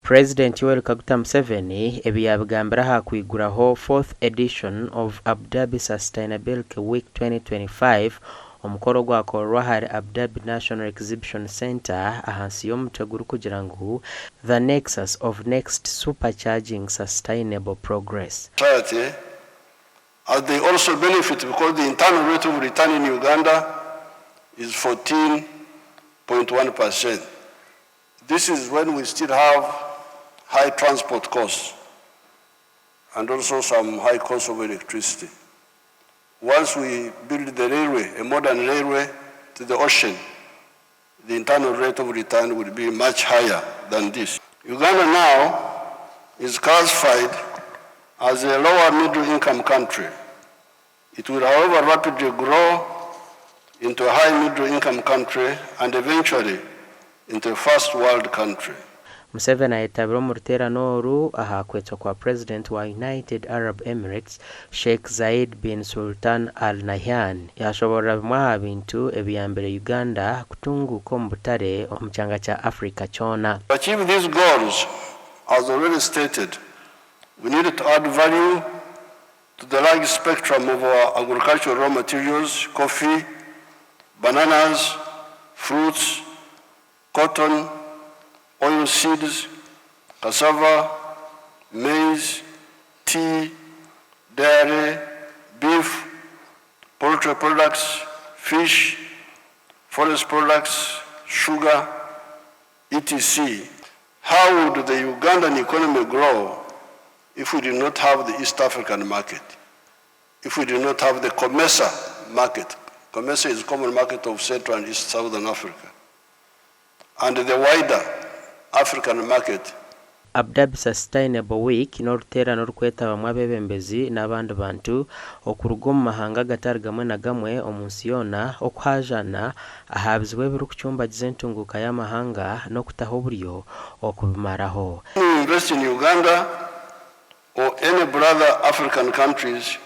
President Yoweri Museveni ebyabigambira hakwiguraho 4th edition of Abu Dhabi Sustainability Week 2025 omukoro gwakorwa hari Abu Dhabi National Exhibition Center ahansi y'omuteguro kugira ngu the nexus of next supercharging sustainable progress. Society, as they also benefit because the internal rate of return in Uganda is 14.1%. This is when we still have high transport costs and also some high cost of electricity. Once we build the railway, a modern railway to the ocean, the internal rate of return will be much higher than this. Uganda now is classified as a lower middle income country. It will, however, rapidly grow into a high middle income country and eventually into a first world country. Museveni ayitabira mu ruterano oru ahakwetwa kwa President wa United Arab Emirates Sheikh Zayed bin Sultan Al Nahyan yashoborera bimwe aha bintu ebiyambere Uganda kutunguka omu butare omu kyanga kya Africa kyona. To achieve these goals, as already stated, we need to add value to the large spectrum of our agricultural raw materials: coffee, bananas, fruits, cotton, oil seeds, cassava, maize, tea, dairy, beef, poultry products, fish, forest products, sugar, etc. How would the Ugandan economy grow if we did not have the East African market? If we did not have the COMESA market? COMESA is common market of Central and East Southern Africa. And the wider African market. Abu Dhabi Sustainable Week n'oruterano rukwetaba abebembezi n'abandi bantu okuruga omu mahanga gatari gamwe na gamwe omunsi yona okuhajana ahabizibwa ebirikucumbagiza entunguka y'amahanga n'okutaho oburyo okubimaraho. Invest in Uganda or any brother African countries,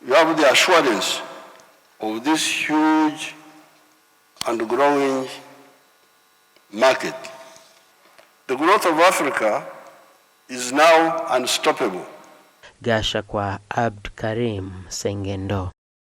you have the assurance of this huge and growing market. The growth of Africa is now unstoppable. Gasha kwa Abd Karim Sengendo.